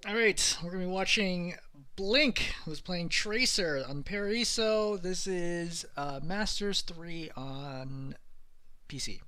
All right, we're gonna be watching Blink, who's playing Tracer on Paraiso. This is Masters 3 on PC.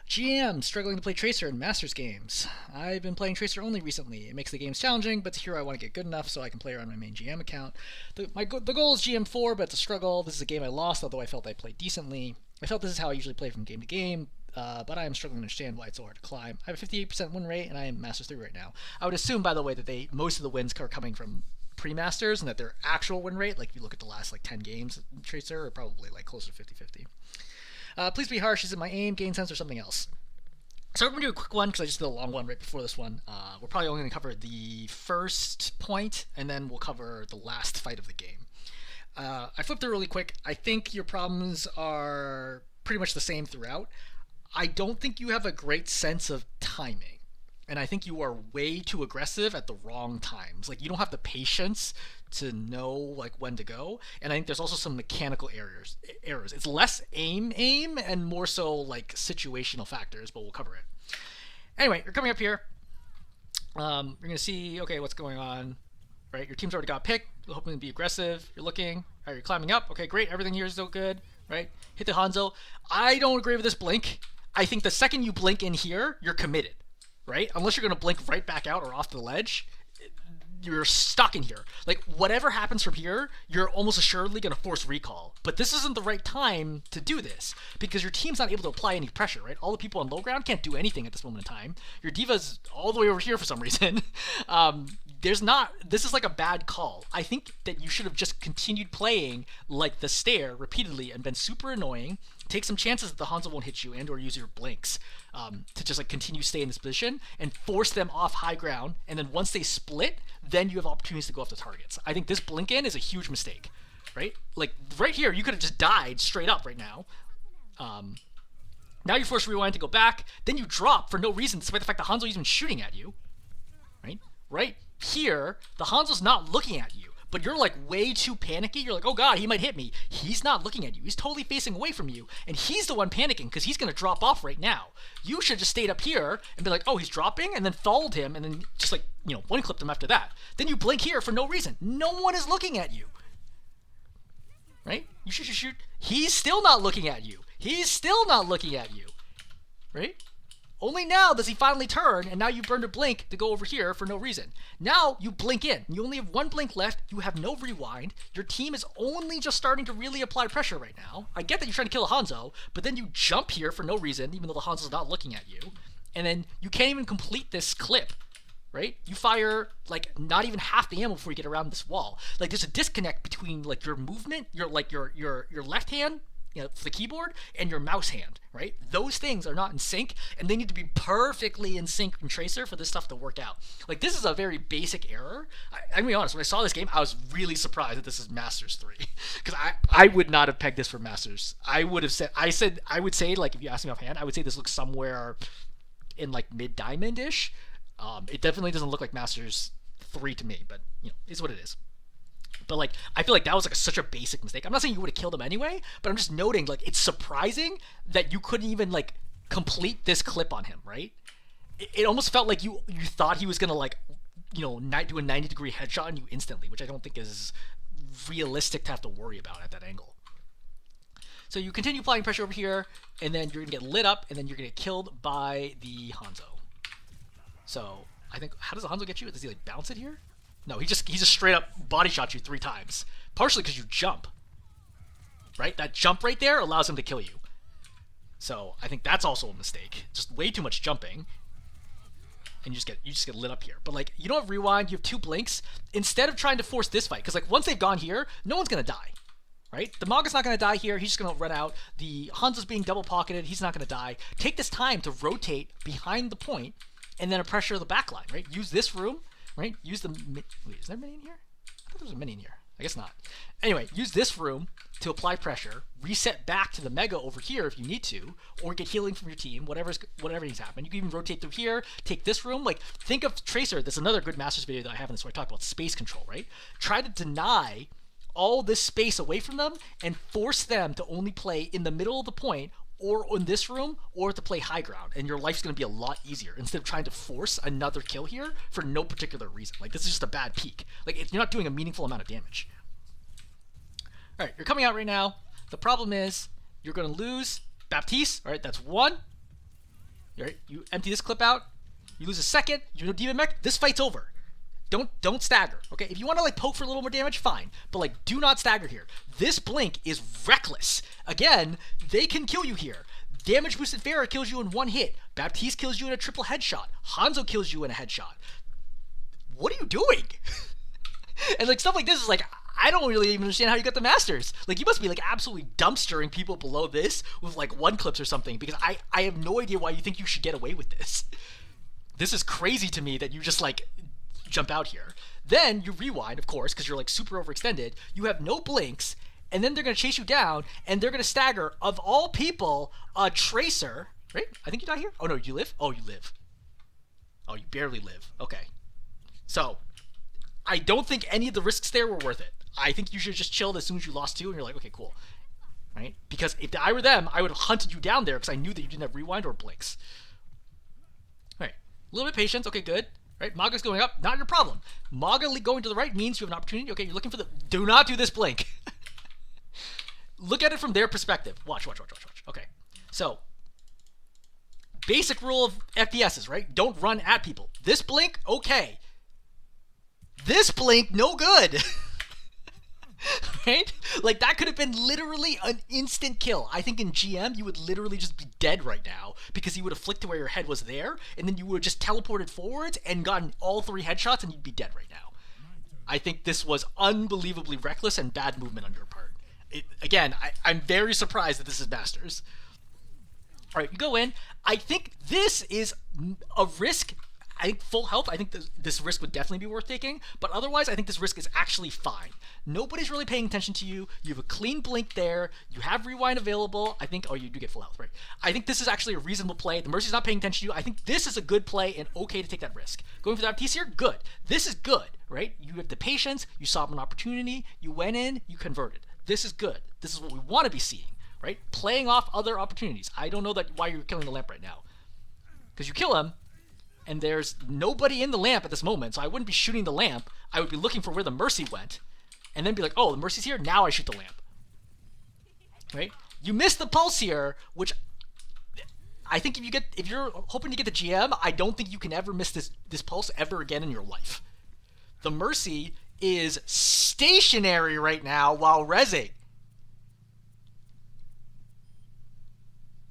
GM struggling to play Tracer in Masters games. I've been playing Tracer only recently. It makes the games challenging, but here I want to get good enough so I can play her on my main GM account. The goal is GM4, but it's a struggle. This is a game I lost, although I felt I played decently. I felt this is how I usually play from game to game, but I am struggling to understand why it's so hard to climb. I have a 58% win rate, and I am Masters 3 right now. I would assume, by the way, that most of the wins are coming from pre-masters, and that their actual win rate, like if you look at the last 10 games in Tracer, are probably closer to 50-50. Please be harsh. Is it my aim, gain sense, or something else? So we're going to do a quick one because I just did a long one right before this one. We're probably only going to cover the first point, and then we'll cover the last fight of the game. I flipped it really quick. I think your problems are pretty much the same throughout. I don't think you have a great sense of timing. And I think you are way too aggressive at the wrong times. You don't have the patience to know when to go. And I think there's also some mechanical errors. It's less aim and more so situational factors, but we'll cover it. Anyway, you're coming up here. You're gonna see what's going on. Right, your team's already got picked. You're hoping to be aggressive. You're looking. All right, you're climbing up. Okay, great. Everything here is so good. Right, hit the Hanzo. I don't agree with this blink. I think the second you blink in here, you're committed. Right, unless you're gonna blink right back out or off the ledge, you're stuck in here. Whatever happens from here, you're almost assuredly going to force recall. But this isn't the right time to do this because your team's not able to apply any pressure, right? All the people on low ground can't do anything at this moment in time. Your diva's all the way over here for some reason. This is a bad call. I think that you should have just continued playing the stair repeatedly and been super annoying. Take some chances that the Hanzo won't hit you and or use your blinks to just continue stay in this position and force them off high ground. And then once they split, then you have opportunities to go off the targets. I think this blink in is a huge mistake, right? Right here, you could have just died straight up right now. Now you force rewind to go back. Then you drop for no reason, despite the fact that Hanzo's even shooting at you, right? Right here, the Hanzo's not looking at you. But you're way too panicky. You're oh god, he might hit me. He's not looking at you. He's totally facing away from you. And he's the one panicking because he's going to drop off right now. You should have just stayed up here and be oh, he's dropping, and then followed him, and then just one clipped him after that. Then you blink here for no reason. No one is looking at you. Right? You shoot. He's still not looking at you. He's still not looking at you. Right? Only now does he finally turn, and now you burned a blink to go over here for no reason. Now you blink in. You only have one blink left. You have no rewind. Your team is only just starting to really apply pressure right now. I get that you're trying to kill a Hanzo, but then you jump here for no reason, even though the Hanzo's not looking at you. And then you can't even complete this clip, right? You fire not even half the ammo before you get around this wall. There's a disconnect between your movement, your left hand, for the keyboard, and your mouse hand, right? Those things are not in sync, and they need to be perfectly in sync in Tracer for this stuff to work out. This is a very basic error. I'm gonna be honest, when I saw this game, I was really surprised that this is Masters 3. Because I would not have pegged this for Masters. I would say, if you ask me offhand, I would say this looks somewhere in mid-diamond-ish. It definitely doesn't look like Masters 3 to me, but, it's what it is. But I feel that was such a basic mistake. I'm not saying you would have killed him anyway, but I'm just noting it's surprising that you couldn't even complete this clip on him, right? It almost felt like you thought he was gonna do a 90-degree headshot on you instantly, which I don't think is realistic to have to worry about at that angle. So you continue applying pressure over here, and then you're gonna get lit up, and then you're gonna get killed by the Hanzo. So I think, how does the Hanzo get you? Does he bounce it here? No, he just straight up body shot you 3 times. Partially because you jump. Right? That jump right there allows him to kill you. So I think that's also a mistake. Just way too much jumping. And you just get lit up here. But you don't have rewind, you have 2 blinks. Instead of trying to force this fight, because once they've gone here, no one's gonna die. Right? The Maga's not gonna die here, he's just gonna run out. The Hanzo's being double pocketed, he's not gonna die. Take this time to rotate behind the point and then pressure the backline, right? Use this room. Right? Use the... Wait, is there a mini in here? I thought there was a mini in here. I guess not. Anyway, use this room to apply pressure, reset back to the Mega over here if you need to, or get healing from your team, whatever needs to happen. You can even rotate through here, take this room. Think of Tracer. That's another good Masters video that I have in this where I talk about space control, right? Try to deny all this space away from them and force them to only play in the middle of the point or in this room, or to play high ground, and your life's going to be a lot easier instead of trying to force another kill here for no particular reason. Like, this is just a bad peek. Like, you're not doing a meaningful amount of damage. All right, you're coming out right now. The problem is you're going to lose Baptiste. All right, that's one. All right, you empty this clip out. You lose a second. You know Demon Mech. This fight's over. Don't stagger. Okay, if you want to like poke for a little more damage, fine. But like, do not stagger here. This blink is reckless. Again, they can kill you here. Damage boosted Pharah kills you in one hit. Baptiste kills you in a triple headshot. Hanzo kills you in a headshot. What are you doing? And like stuff like this is like, I don't really even understand how you got the Masters. Like, you must be like absolutely dumpstering people below this with like one clips or something, because I have no idea why you think you should get away with this. This is crazy to me that you just like jump out here. Then you rewind, of course, because you're like super overextended. You have no blinks, and then they're going to chase you down, and they're going to stagger, of all people, a Tracer. Right? I think you die here. Oh no, you live? Oh, you live. Oh, you barely live. Okay. So, I don't think any of the risks there were worth it. I think you should just chill as soon as you lost two, and you're like, okay, cool. Right? Because if I were them, I would have hunted you down there because I knew that you didn't have rewind or blinks. Alright. A little bit of patience. Okay, good. Right? Maga's going up. Not your problem. Maga going to the right means you have an opportunity. Okay, you're looking for the... Do not do this blink. Look at it from their perspective. Watch. Okay. So, basic rule of FPSs, right? Don't run at people. This blink, okay. This blink, no good. Right? Like, that could have been literally an instant kill. I think in GM, you would literally just be dead right now because you would have flicked to where your head was there, and then you would have just teleported forwards and gotten all three headshots, and you'd be dead right now. I think this was unbelievably reckless and bad movement on your part. Again, I'm very surprised that this is Masters. All right, you go in. I think this is a risk. I think full health, I think this risk would definitely be worth taking, but otherwise I think this risk is actually fine. Nobody's really paying attention to you. You have a clean blink there. You have rewind available. I think, oh, you do get full health, right? I think this is actually a reasonable play. The Mercy's not paying attention to you. I think this is a good play and okay to take that risk. Going for the Baptiste here, good. This is good, right? You have the patience. You saw an opportunity. You went in. You converted. This is good. This is what we want to be seeing, right? Playing off other opportunities. I don't know why you're killing the lamp right now. Because you kill him, and there's nobody in the lamp at this moment, so I wouldn't be shooting the lamp. I would be looking for where the Mercy went, and then be like, oh, the Mercy's here, now I shoot the lamp. Right? You miss the pulse here, which I think if you're hoping to get the GM, I don't think you can ever miss this pulse ever again in your life. The Mercy is stationary right now while rezzing.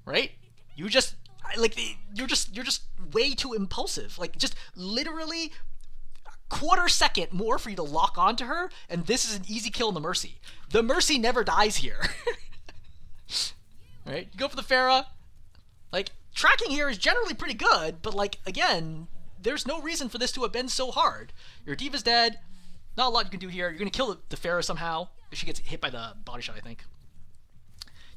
Right? You're just way too impulsive. Like, just literally quarter second more for you to lock onto her, and this is an easy kill in the Mercy. The Mercy never dies here. Right? You go for the Pharah. Like, tracking here is generally pretty good, but like, again, there's no reason for this to have been so hard. Your D.Va's dead. Not a lot you can do here. You're gonna kill the Pharah somehow. She gets hit by the body shot, I think.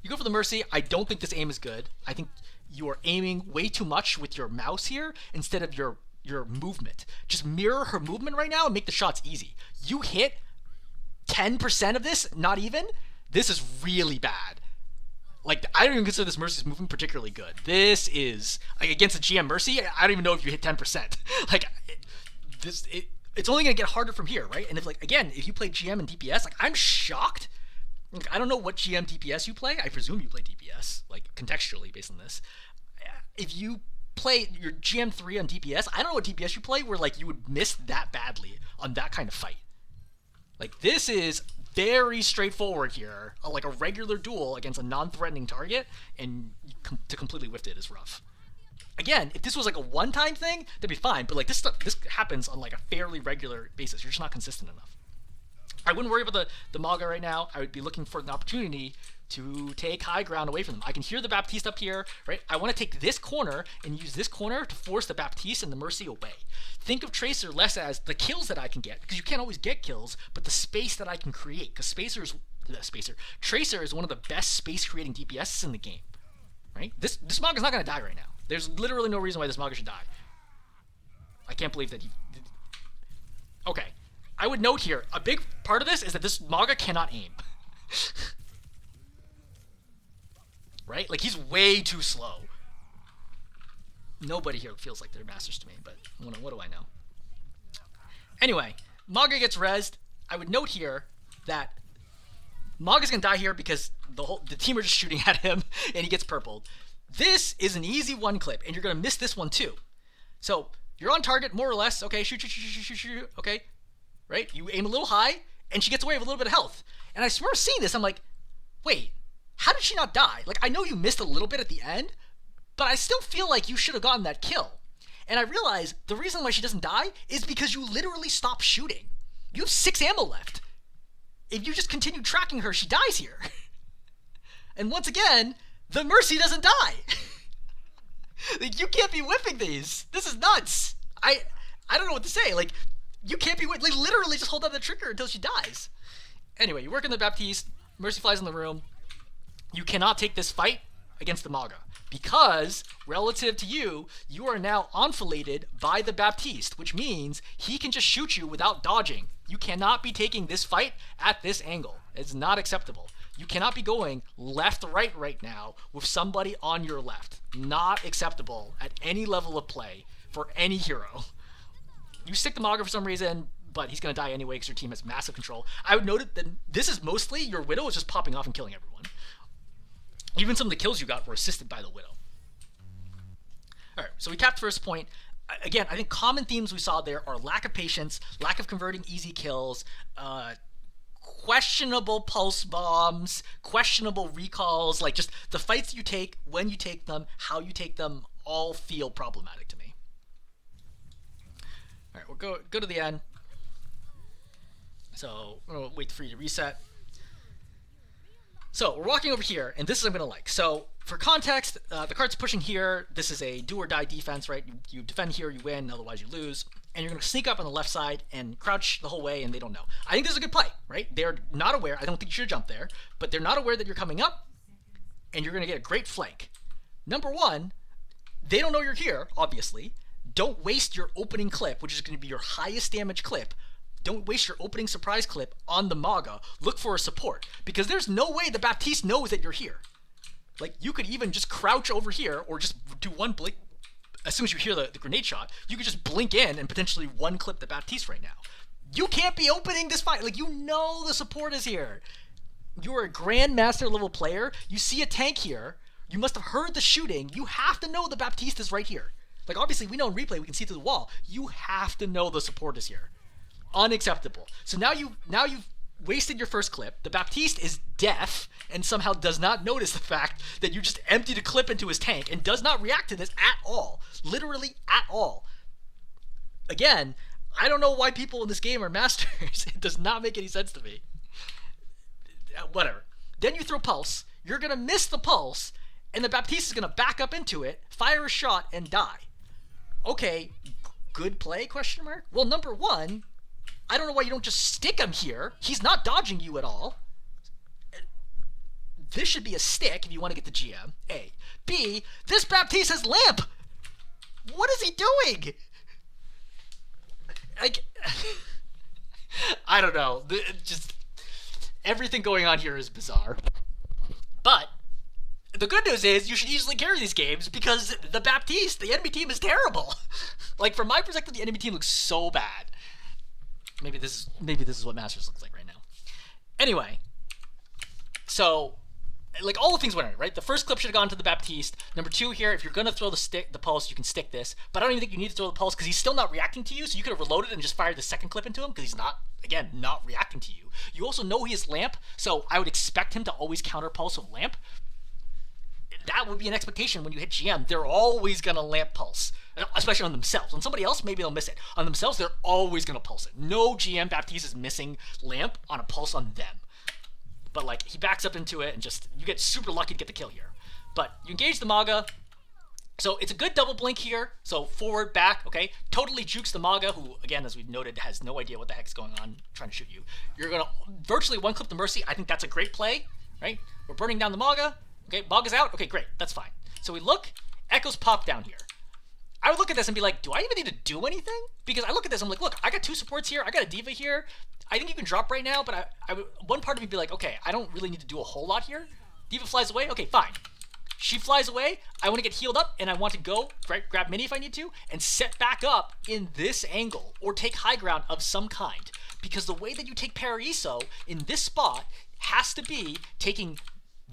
You go for the Mercy. I don't think this aim is good. I think you are aiming way too much with your mouse here instead of your movement. Just mirror her movement right now and make the shots easy. You hit 10% of this, not even. This is really bad. Like, I don't even consider this Mercy's movement particularly good. This is, like, against a GM Mercy, I don't even know if you hit 10%. Like, it's only going to get harder from here, right? And if, like, again, if you play GM and DPS, like, I'm shocked. Like, I don't know what GM DPS you play. I presume you play DPS, like, contextually based on this. If you play your GM3 on DPS, I don't know what DPS you play where, like, you would miss that badly on that kind of fight. Like, this is very straightforward here. Like, a regular duel against a non-threatening target, and to completely whiff it is rough. Again, if this was, like, a one-time thing, that'd be fine. But, like, this happens on, like, a fairly regular basis. You're just not consistent enough. I wouldn't worry about the Maga right now. I would be looking for an opportunity to take high ground away from them. I can hear the Baptiste up here, right? I want to take this corner and use this corner to force the Baptiste and the Mercy away. Think of Tracer less as the kills that I can get, because you can't always get kills, but the space that I can create, because Tracer is one of the best space-creating DPSs in the game, right? This Maga's not going to die right now. There's literally no reason why this Maga should die. I can't believe that he... Okay. I would note here, a big part of this is that this Maga cannot aim. right? Like, he's way too slow. Nobody here feels like they're masters to me, but what do I know? Anyway, Maga gets rezzed. I would note here that Maga's gonna die here because the team are just shooting at him and he gets purpled. This is an easy one clip, and you're gonna miss this one too. So you're on target more or less. Okay, shoot. Okay, right? You aim a little high, and she gets away with a little bit of health. And I swear, seeing this, I'm like, wait, how did she not die? Like, I know you missed a little bit at the end, but I still feel like you should have gotten that kill. And I realize the reason why she doesn't die is because you literally stop shooting. You have 6 ammo left. If you just continue tracking her, she dies here. And once again, the Mercy doesn't die. Like, you can't be whipping these. This is nuts. I don't know what to say. Like, you can't be like, literally just hold up the trigger until she dies. Anyway, you work in the Baptiste. Mercy flies in the room. You cannot take this fight against the Maga because, relative to you, you are now enfiladed by the Baptiste, which means he can just shoot you without dodging. You cannot be taking this fight at this angle. It's not acceptable. You cannot be going left-right right now with somebody on your left. Not acceptable at any level of play for any hero. You stick the Maga for some reason, but he's going to die anyway because your team has massive control. I would note that this is mostly your Widow is just popping off and killing everyone. Even some of the kills you got were assisted by the Widow. Alright, so we capped first point. Again, I think common themes we saw there are lack of patience, lack of converting easy kills, questionable pulse bombs, questionable recalls, like just the fights you take, when you take them, how you take them, all feel problematic to me. Alright, we'll go to the end. So, I'm going to wait for you to reset. So, we're walking over here, and this is I'm going to like. So, for context, the card's pushing here. This is a do-or-die defense, right? You defend here, you win, otherwise you lose. And you're going to sneak up on the left side and crouch the whole way, and they don't know. I think this is a good play, right? They're not aware. I don't think you should jump there. But they're not aware that you're coming up, and you're going to get a great flank. Number one, they don't know you're here, obviously. Don't waste your opening clip, which is going to be your highest damage clip. Don't waste your opening surprise clip on the Maga. Look for a support. Because there's no way the Baptiste knows that you're here. Like, you could even just crouch over here or just do one blink. As soon as you hear the grenade shot, you could just blink in and potentially one clip the Baptiste right now. You can't be opening this fight. Like, you know the support is here. You're a Grandmaster level player. You see a tank here. You must have heard the shooting. You have to know the Baptiste is right here. Like, obviously, we know in replay we can see through the wall. You have to know the support is here. Unacceptable. So now you've wasted your first clip. The Baptiste is deaf and somehow does not notice the fact that you just emptied a clip into his tank and does not react to this at all. Literally at all. Again, I don't know why people in this game are masters. It does not make any sense to me. Whatever. Then you throw pulse. You're going to miss the pulse, and the Baptiste is going to back up into it, fire a shot, and die. Okay, good play, question mark? Well, number one, I don't know why you don't just stick him here. He's not dodging you at all. This should be a stick if you want to get the GM. A. B. This Baptiste has lamp. What is he doing? Like, I don't know. Just everything going on here is bizarre. But the good news is you should easily carry these games because the Baptiste, the enemy team, is terrible. Like, from my perspective, the enemy team looks so bad. Maybe this is what Masters looks like right now. Anyway, so like all the things went right. The first clip should have gone to the Baptiste. Number two here, if you're gonna throw the pulse, you can stick this. But I don't even think you need to throw the pulse because he's still not reacting to you. So you could have reloaded and just fired the second clip into him because he's not reacting to you. You also know he has lamp, so I would expect him to always counter pulse with lamp. That would be an expectation when you hit GM. They're always gonna lamp pulse, especially on themselves. On somebody else, maybe they'll miss it. On themselves, they're always gonna pulse it. No GM Baptiste is missing lamp on a pulse on them. But like, he backs up into it and just, you get super lucky to get the kill here. But you engage the Maga. So it's a good double blink here. So forward, back, okay. Totally jukes the Maga, who, again, as we've noted, has no idea what the heck's going on trying to shoot you. You're gonna virtually one clip the Mercy. I think that's a great play, right? We're burning down the Maga. Okay, Maga's out. Okay, great. That's fine. So we look, Echoes pop down here. I would look at this and be like, do I even need to do anything? Because I look at this, I'm like, look, I got two supports here. I got a Diva here. I think you can drop right now, but one part of me would be like, okay, I don't really need to do a whole lot here. Diva flies away. Okay, fine. She flies away. I want to get healed up, and I want to go grab mini if I need to, and set back up in this angle, or take high ground of some kind. Because the way that you take Paraiso in this spot has to be taking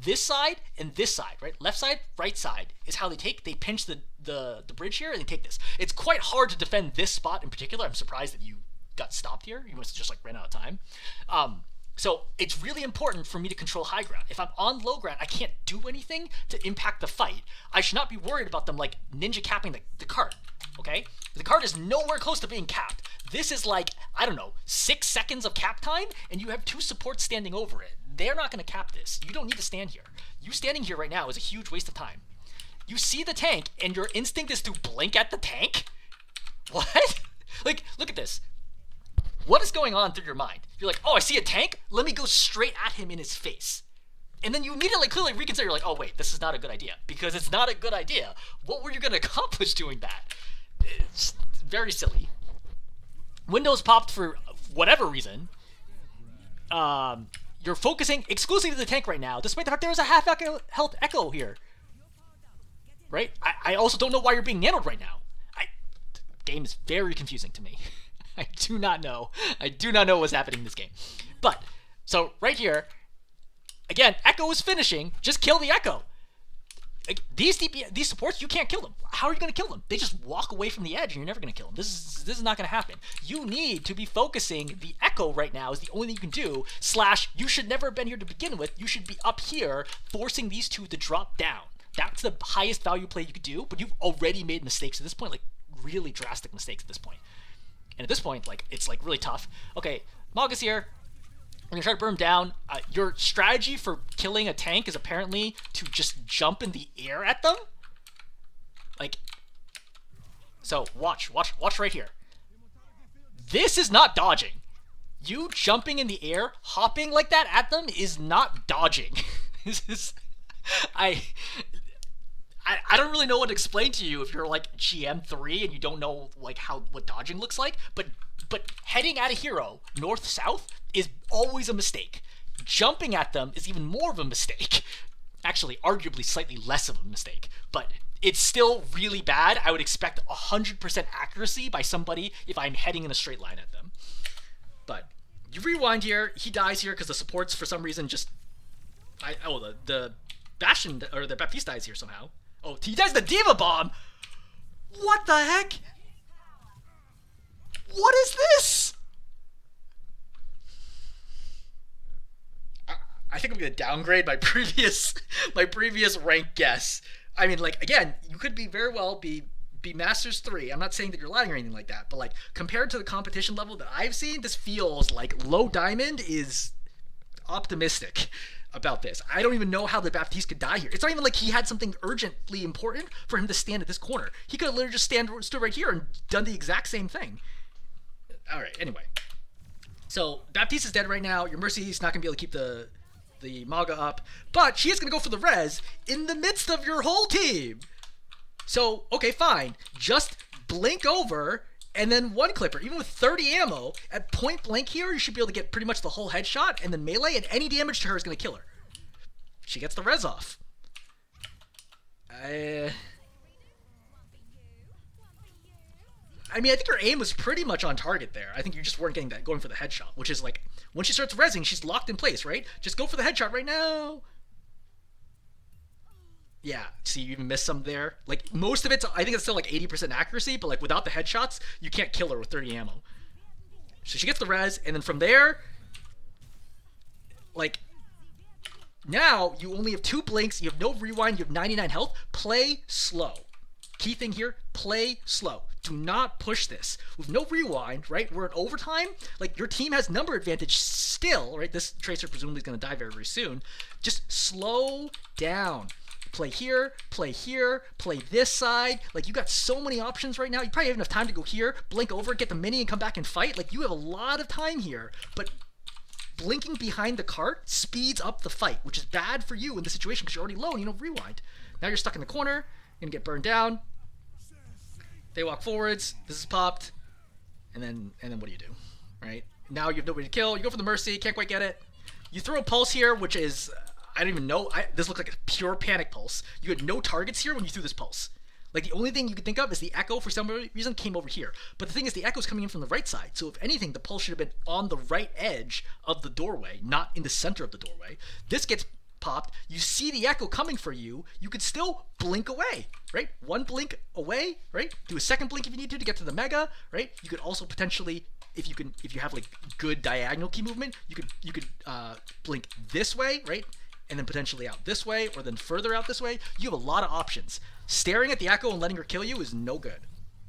this side and this side, right? Left side, right side is how they pinch the bridge here, and they take this. It's quite hard to defend this spot in particular. I'm surprised that you got stopped here. You must have just like ran out of time. So it's really important for me to control high ground. If I'm on low ground, I can't do anything to impact the fight. I should not be worried about them like ninja capping the cart, okay? The cart is nowhere close to being capped. This is like, I don't know, 6 seconds of cap time, and you have 2 supports standing over it. They're not going to cap this. You don't need to stand here. You standing here right now is a huge waste of time. You see the tank, and your instinct is to blink at the tank? What? Like, look at this. What is going on through your mind? You're like, oh, I see a tank? Let me go straight at him in his face. And then you immediately clearly reconsider. You're like, oh, wait, this is not a good idea. Because it's not a good idea. What were you going to accomplish doing that? It's very silly. Windows popped for whatever reason. You're focusing exclusively to the tank right now, despite the fact there was a half health echo here. Right? I also don't know why you're being nanoed right now. The game is very confusing to me. I do not know. I do not know what's happening in this game. But, so right here, again, Echo is finishing. Just kill the Echo. Like, these supports, you can't kill them. How are you going to kill them? They just walk away from the edge and you're never going to kill them. This is not going to happen. You need to be focusing. The Echo right now is the only thing you can do. / you should never have been here to begin with. You should be up here forcing these two to drop down. That's the highest value play you could do, but you've already made mistakes at this point, like really drastic mistakes at this point. And at this point, like, it's like really tough. Okay, Mog is here. I'm gonna try to burn him down. Your strategy for killing a tank is apparently to just jump in the air at them. Like, so watch right here. This is not dodging. You jumping in the air, hopping like that at them is not dodging. This is, I don't really know what to explain to you if you're like GM3 and you don't know like what dodging looks like, but heading at a hero north-south is always a mistake. Jumping at them is even more of a mistake. Actually, arguably slightly less of a mistake, but it's still really bad. I would expect 100% accuracy by somebody if I'm heading in a straight line at them. But you rewind here, he dies here because the supports for some reason just... the Bastion, or the Baptiste dies here somehow. Oh, he does the Diva Bomb! What the heck? What is this? I think I'm gonna downgrade my previous rank guess. I mean, like, again, you could be very well be Masters 3. I'm not saying that you're lying or anything like that, but like compared to the competition level that I've seen, this feels like low diamond is optimistic about this. I don't even know how the Baptiste could die here. It's not even like he had something urgently important for him to stand at this corner. He could have literally just stood right here and done the exact same thing. All right, anyway. So Baptiste is dead right now. Your Mercy is not going to be able to keep the Maga up, but she is going to go for the res in the midst of your whole team. So, okay, fine. Just blink over and then one clipper. Even with 30 ammo, at point blank here, you should be able to get pretty much the whole headshot and then melee, and any damage to her is going to kill her. She gets the res off. I mean, I think her aim was pretty much on target there. I think you just weren't going for the headshot, which is like, when she starts rezzing, she's locked in place, right? Just go for the headshot right now. Yeah, see, you even missed some there. Like, most of it's, I think it's still like 80% accuracy, but like without the headshots, you can't kill her with 30 ammo. So she gets the res, and then from there, like, now you only have 2 blinks, you have no rewind, you have 99 health. Play slow. Key thing here, play slow. Do not push this. With no rewind, right? We're in overtime. Like, your team has number advantage still, right? This Tracer presumably is going to die very, very soon. Just slow down. Play here, play this side. Like, you got so many options right now. You probably have enough time to go here, blink over, get the mini, and come back and fight. Like, you have a lot of time here. But blinking behind the cart speeds up the fight, which is bad for you in this situation because you're already low and you don't rewind. Now you're stuck in the corner. You're going to get burned down. They walk forwards. This is popped. And then what do you do? Right? Now you have nobody to kill. You go for the Mercy. Can't quite get it. You throw a Pulse here, which is... I don't even know. This looked like a pure panic pulse. You had no targets here when you threw this pulse. Like, the only thing you could think of is the echo, for some reason, came over here. But the thing is, the echo's coming in from the right side. So if anything, the pulse should have been on the right edge of the doorway, not in the center of the doorway. This gets popped. You see the echo coming for you. You could still blink away, right? One blink away, right? Do a second blink if you need to get to the mega, right? You could also potentially, if you have like good diagonal key movement, you could blink this way, right? And then potentially out this way, or then further out this way. You have a lot of options. Staring at the echo and letting her kill you is no good.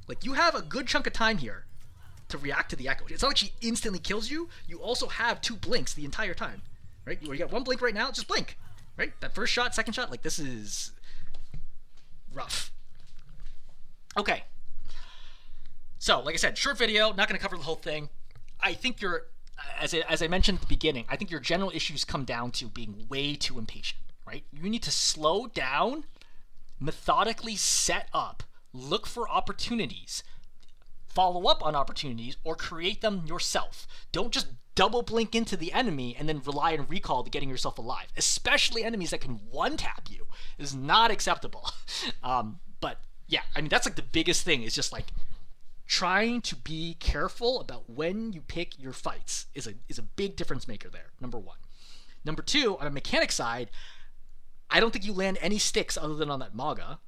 Like, you have a good chunk of time here to react to the echo. It's not like she instantly kills you. You also have 2 blinks the entire time, right? You got 1 blink right now, just blink, right? That first shot, second shot, like, this is rough. Okay. So, like I said, short video, not going to cover the whole thing. I think you're, as I mentioned at the beginning, I think your general issues come down to being way too impatient, right? You need to slow down, methodically set up, look for opportunities, follow up on opportunities, or create them yourself. Don't just double blink into the enemy and then rely on recall to getting yourself alive, especially enemies that can one-tap you. It is not acceptable. But yeah, I mean, that's like the biggest thing, is just like trying to be careful about when you pick your fights is a big difference maker there, number 1. Number 2, on a mechanic side, I don't think you land any sticks other than on that Maga,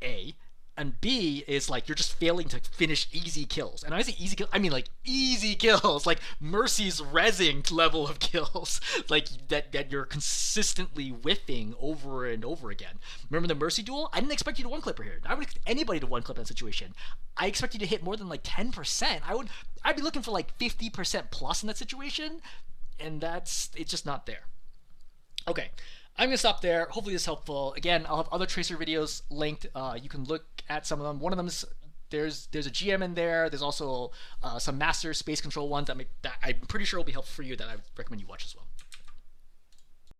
A. And B is like you're just failing to finish easy kills. And when I say easy kills, I mean like easy kills, like Mercy's rezzing level of kills, like that you're consistently whiffing over and over again. Remember the Mercy duel? I didn't expect you to one clip her here. I wouldn't expect anybody to one clip that situation. I expect you to hit more than like 10%. I'd be looking for like 50% plus in that situation, and it's just not there. Okay. I'm going to stop there. Hopefully this is helpful. Again, I'll have other Tracer videos linked. You can look at some of them. One of them is there's a GM in there. There's also some Master Space Control ones that I'm pretty sure will be helpful for you that I recommend you watch as well.